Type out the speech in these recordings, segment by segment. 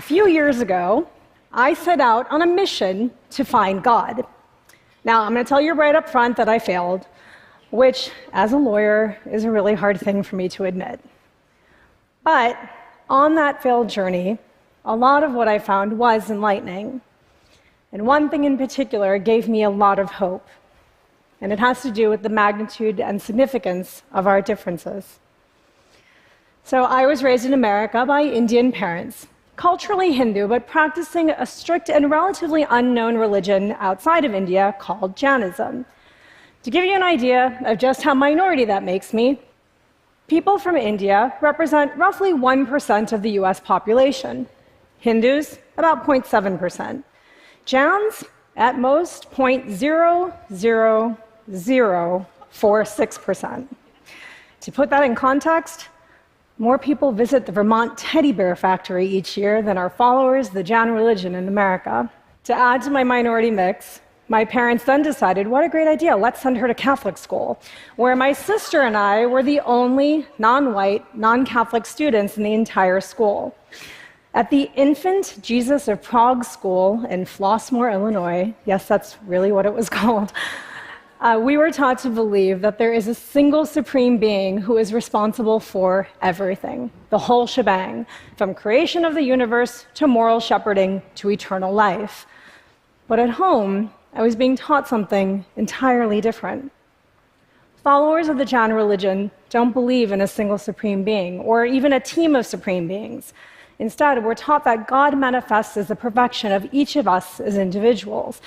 few years ago, I set out on a mission to find God. Now, I'm going to tell you right up front that I failed, which, as a lawyer, is a really hard thing for me to admit. But on that failed journey, a lot of what I found was enlightening. And one thing in particular gave me a lot of hope, and it has to do with the magnitude and significance of our differences. So I was raised in America by Indian parents, culturally Hindu, but practicing a strict and relatively unknown religion outside of India called Jainism. To give you an idea of just how minority that makes me, people from India represent roughly 1% of the US population. Hindus, about 0.7%. Jains, at most, 0.00046%. To put that in context, more people visit the Vermont teddy bear factory each year than are followers of the Jain religion in America. To add to my minority mix, my parents then decided, what a great idea, let's send her to Catholic school, where my sister and I were the only non-white, non-Catholic students in the entire school. At the Infant Jesus of Prague School in Flossmoor, Illinois, yes, that's really what it was called, we were taught to believe that there is a single supreme being who is responsible for everything, the whole shebang, from creation of the universe to moral shepherding to eternal life. But at home, I was being taught something entirely different. Followers of the Jain religion don't believe in a single supreme being or even a team of supreme beings. Instead, we're taught that God manifests as the perfection of each of us as individuals,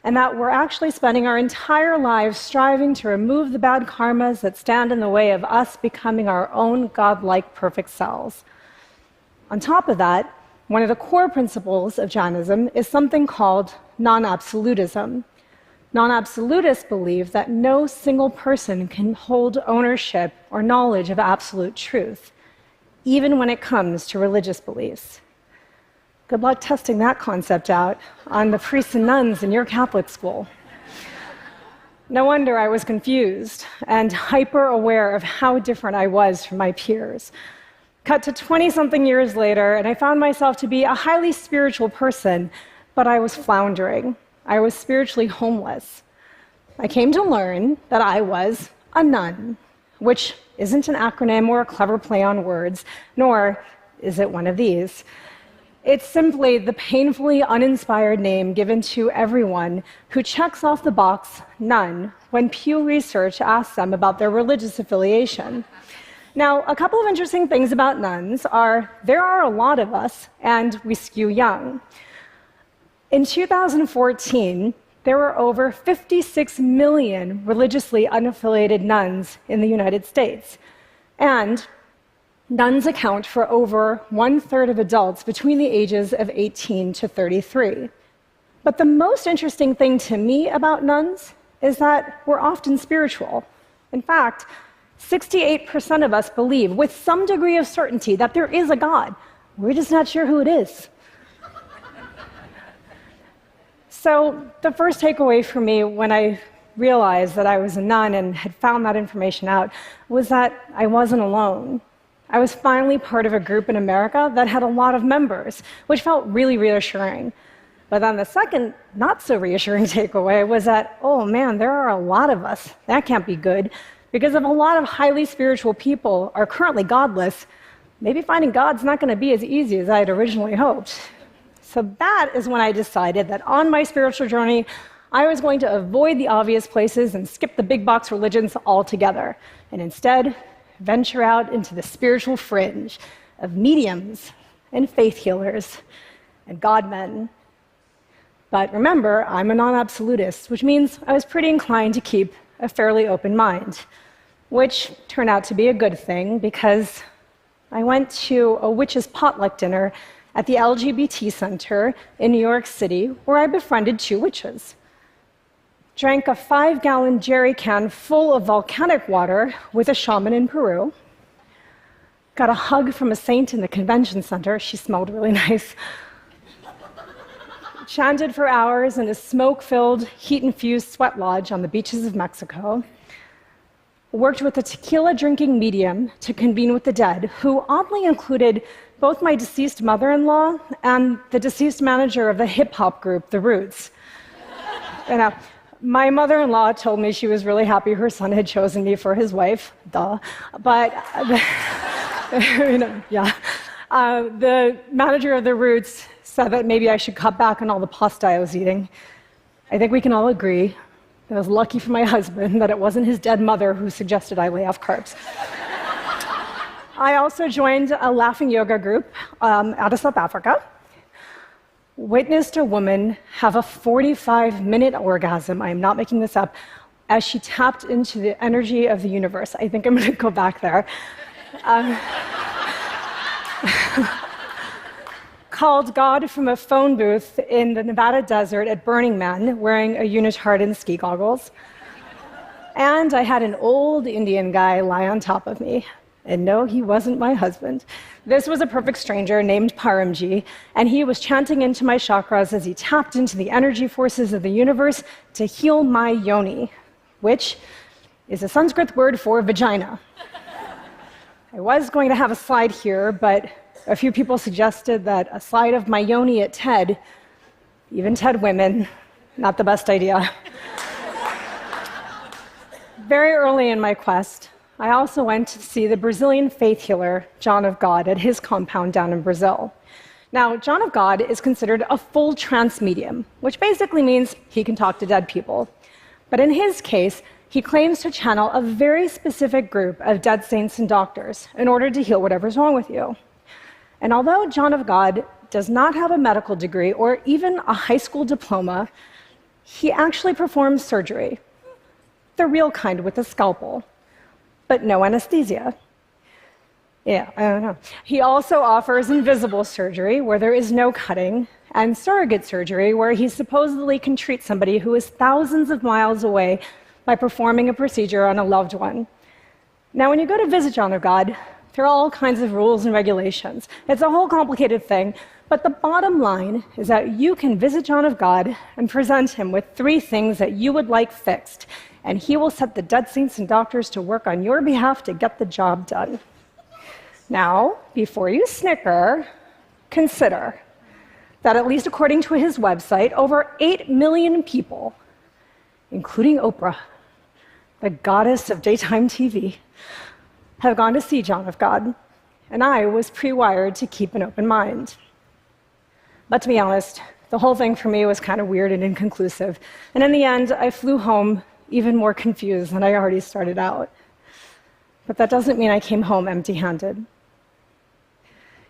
and that we're actually spending our entire lives striving to remove the bad karmas that stand in the way of us becoming our own God-like perfect selves. On top of that, one of the core principles of Jainism is something called non-absolutism. Non-absolutists believe that no single person can hold ownership or knowledge of absolute truth, even when it comes to religious beliefs. Good luck testing that concept out on the priests and nuns in your Catholic school. No wonder I was confused and hyper-aware of how different I was from my peers. Cut to 20-something years later, and I found myself to be a highly spiritual person, but I was floundering. I was spiritually homeless. I came to learn that I was a nun, which isn't an acronym or a clever play on words, nor is it one of these. It's simply the painfully uninspired name given to everyone who checks off the box nun when Pew Research asks them about their religious affiliation. Now, a couple of interesting things about nuns are there are a lot of us, and we skew young. In 2014, there were over 56 million religiously unaffiliated nuns in the United States. And nuns account for over 1/3 of adults between the ages of 18 to 33. But the most interesting thing to me about nuns is that we're often spiritual. In fact, 68% of us believe with some degree of certainty that there is a God. We're just not sure who it is. So the first takeaway for me when I realized that I was a nun and had found that information out was that I wasn't alone. I was finally part of a group in America that had a lot of members, which felt really reassuring. But then the second, not so reassuring takeaway was that, oh man, there are a lot of us. That can't be good. Because if a lot of highly spiritual people are currently godless, maybe finding God's not going to be as easy as I had originally hoped. So that is when I decided that on my spiritual journey, I was going to avoid the obvious places and skip the big box religions altogether, and instead venture out into the spiritual fringe of mediums and faith healers and God-men. But remember, I'm a non-absolutist, which means I was pretty inclined to keep a fairly open mind, which turned out to be a good thing because I went to a witches' potluck dinner at the LGBT Center in New York City, where I befriended 2 witches. Drank a 5-gallon jerry can full of volcanic water with a shaman in Peru. Got a hug from a saint in the convention center. She smelled really nice. Chanted for hours in a smoke-filled, heat-infused sweat lodge on the beaches of Mexico. Worked with a tequila-drinking medium to convene with the dead, who oddly included both my deceased mother-in-law and the deceased manager of the hip-hop group, The Roots. You know, my mother-in-law told me she was really happy her son had chosen me for his wife, duh. But, the manager of The Roots said that maybe I should cut back on all the pasta I was eating. I think we can all agree that I was lucky for my husband that it wasn't his dead mother who suggested I lay off carbs. I also joined a laughing yoga group out of South Africa, witnessed a woman have a 45-minute orgasm, I am not making this up, as she tapped into the energy of the universe. I think I'm going to go back there. Called God from a phone booth in the Nevada desert at Burning Man, wearing a unitard and ski goggles. And I had an old Indian guy lie on top of me. And no, he wasn't my husband. This was a perfect stranger named Paramji, and he was chanting into my chakras as he tapped into the energy forces of the universe to heal my yoni, which is a Sanskrit word for vagina. I was going to have a slide here, but a few people suggested that a slide of my yoni at TED, even TED women, not the best idea. Very early in my quest, I also went to see the Brazilian faith healer, John of God, at his compound down in Brazil. Now, John of God is considered a full trance medium, which basically means he can talk to dead people. But in his case, he claims to channel a very specific group of dead saints and doctors in order to heal whatever's wrong with you. And although John of God does not have a medical degree or even a high school diploma, he actually performs surgery, the real kind with a scalpel, but no anesthesia. Yeah, I don't know. He also offers invisible surgery, where there is no cutting, and surrogate surgery, where he supposedly can treat somebody who is thousands of miles away by performing a procedure on a loved one. Now, when you go to visit John of God, there are all kinds of rules and regulations. It's a whole complicated thing, but the bottom line is that you can visit John of God and present him with 3 things that you would like fixed, and he will set the dead saints and doctors to work on your behalf to get the job done. Now, before you snicker, consider that at least according to his website, over 8 million people, including Oprah, the goddess of daytime TV, have gone to see John of God, and I was pre-wired to keep an open mind. But to be honest, the whole thing for me was kind of weird and inconclusive, and in the end, I flew home even more confused than I already started out. But that doesn't mean I came home empty-handed.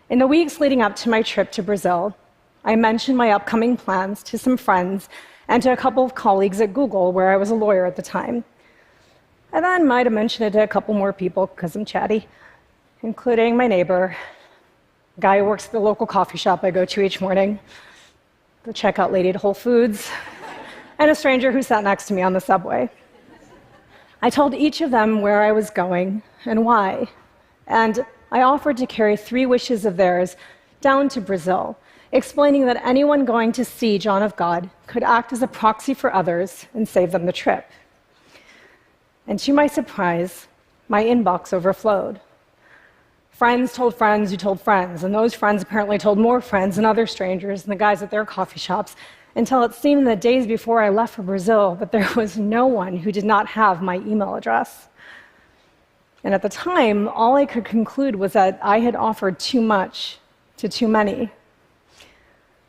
In the weeks leading up to my trip to Brazil, I mentioned my upcoming plans to some friends and to a couple of colleagues at Google, where I was a lawyer at the time. And then might have mentioned it to a couple more people because I'm chatty, including my neighbor, a guy who works at the local coffee shop I go to each morning, the checkout lady at Whole Foods, and a stranger who sat next to me on the subway. I told each of them where I was going and why, and I offered to carry 3 wishes of theirs down to Brazil, explaining that anyone going to see John of God could act as a proxy for others and save them the trip. And to my surprise, my inbox overflowed. Friends told friends who told friends, and those friends apparently told more friends and other strangers and the guys at their coffee shops, until it seemed the days before I left for Brazil that there was no one who did not have my email address. And at the time, all I could conclude was that I had offered too much to too many.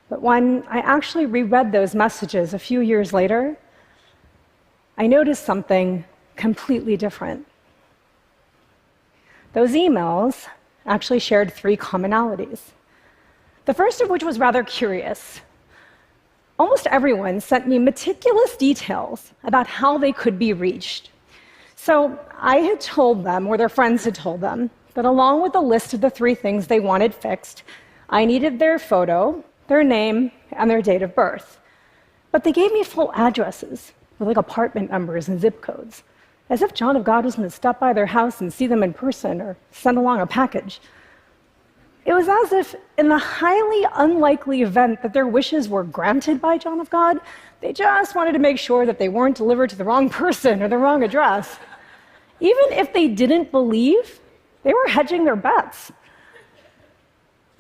But when I actually reread those messages a few years later, I noticed something completely different. Those emails actually shared 3 commonalities. The first of which was rather curious. Almost everyone sent me meticulous details about how they could be reached. So I had told them, or their friends had told them, that along with a list of the 3 things they wanted fixed, I needed their photo, their name, and their date of birth. But they gave me full addresses, with like apartment numbers and zip codes, as if John of God was going to stop by their house and see them in person or send along a package. It was as if, in the highly unlikely event that their wishes were granted by John of God, they just wanted to make sure that they weren't delivered to the wrong person or the wrong address. Even if they didn't believe, they were hedging their bets.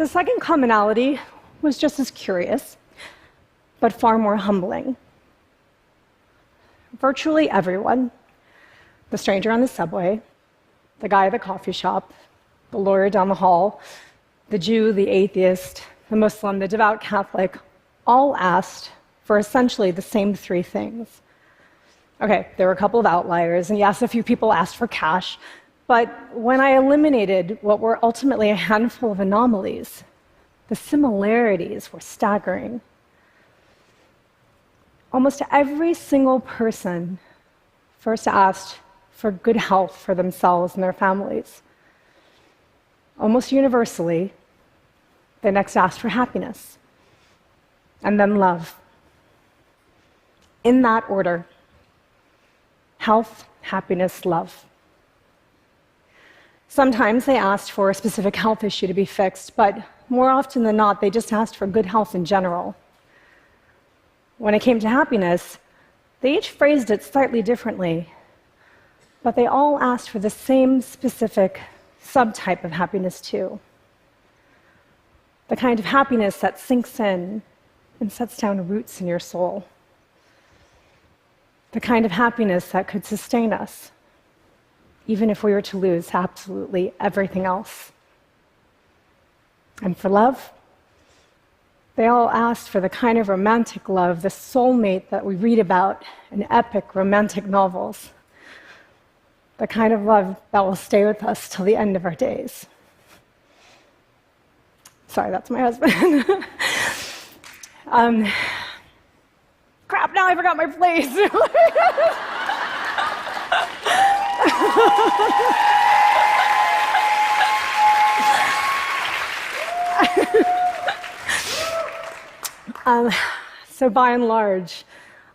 The second commonality was just as curious, but far more humbling. Virtually everyone, the stranger on the subway, the guy at the coffee shop, the lawyer down the hall, the Jew, the atheist, the Muslim, the devout Catholic, all asked for essentially the same three things. Okay, there were a couple of outliers, and yes, a few people asked for cash, but when I eliminated what were ultimately a handful of anomalies, the similarities were staggering. Almost every single person first asked for good health for themselves and their families. Almost universally, they next asked for happiness, and then love. In that order: health, happiness, love. Sometimes they asked for a specific health issue to be fixed, but more often than not, they just asked for good health in general. When it came to happiness, they each phrased it slightly differently, but they all asked for the same specific subtype of happiness too. The kind of happiness that sinks in and sets down roots in your soul. The kind of happiness that could sustain us, even if we were to lose absolutely everything else. And for love, they all asked for the kind of romantic love, the soulmate that we read about in epic romantic novels. The kind of love that will stay with us till the end of our days. Sorry, that's my husband. Crap, now I forgot my place. So by and large,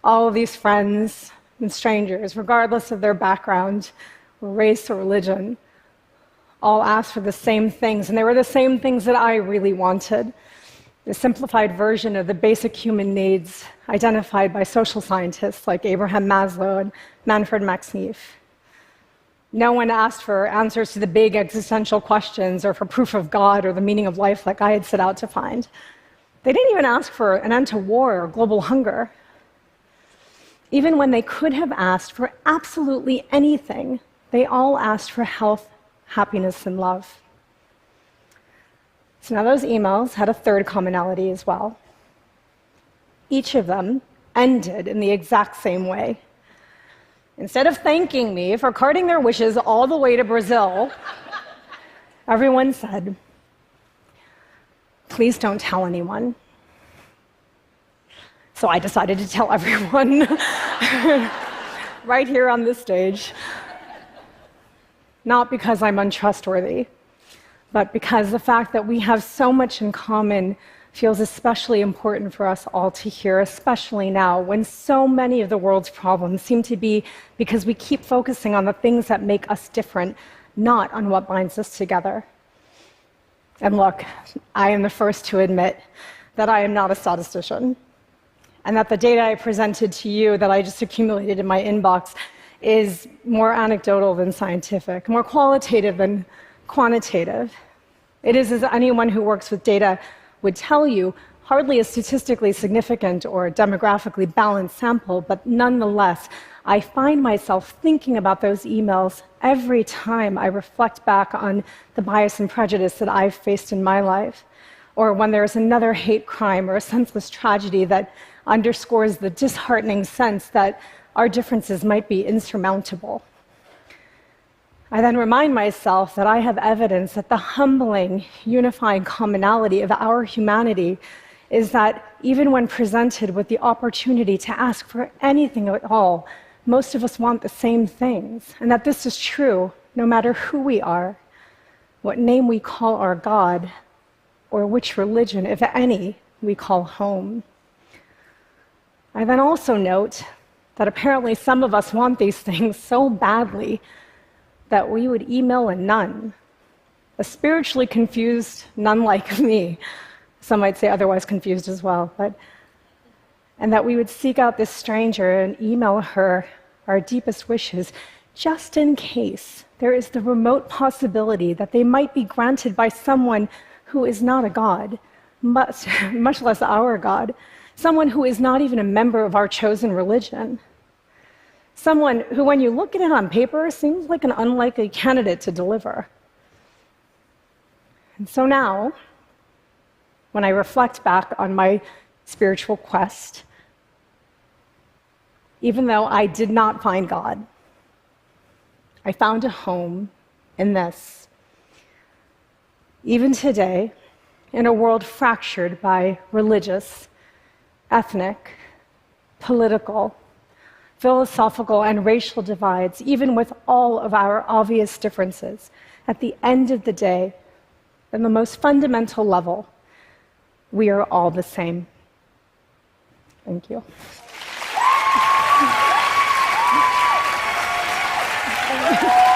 all of these friends and strangers, regardless of their background, or race or religion, all asked for the same things, and they were the same things that I really wanted. The simplified version of the basic human needs identified by social scientists like Abraham Maslow and Manfred Max Neef. No one asked for answers to the big existential questions or for proof of God or the meaning of life like I had set out to find. They didn't even ask for an end to war or global hunger. Even when they could have asked for absolutely anything, they all asked for health, happiness, and love. So now those emails had a third commonality as well. Each of them ended in the exact same way. Instead of thanking me for carting their wishes all the way to Brazil, everyone said, "Please don't tell anyone." So I decided to tell everyone right here on this stage. Not because I'm untrustworthy, but because the fact that we have so much in common feels especially important for us all to hear, especially now when so many of the world's problems seem to be because we keep focusing on the things that make us different, not on what binds us together. And look, I am the first to admit that I am not a statistician, and that the data I presented to you that I just accumulated in my inbox is more anecdotal than scientific, more qualitative than quantitative. It is, as anyone who works with data would tell you, hardly a statistically significant or demographically balanced sample, but nonetheless, I find myself thinking about those emails every time I reflect back on the bias and prejudice that I've faced in my life, or when there's another hate crime or a senseless tragedy that underscores the disheartening sense that our differences might be insurmountable. I then remind myself that I have evidence that the humbling, unifying commonality of our humanity is that even when presented with the opportunity to ask for anything at all, most of us want the same things, and that this is true no matter who we are, what name we call our God, or which religion, if any, we call home. I then also note that apparently some of us want these things so badly that we would email a nun, a spiritually confused nun like me, some might say otherwise confused as well, and that we would seek out this stranger and email her our deepest wishes, just in case there is the remote possibility that they might be granted by someone who is not a God, much less our God, someone who is not even a member of our chosen religion, someone who, when you look at it on paper, seems like an unlikely candidate to deliver. And so now, when I reflect back on my spiritual quest, even though I did not find God, I found a home in this. Even today, in a world fractured by religious, ethnic, political, philosophical, and racial divides, even with all of our obvious differences, at the end of the day, at the most fundamental level, we are all the same. Thank you. Thank you.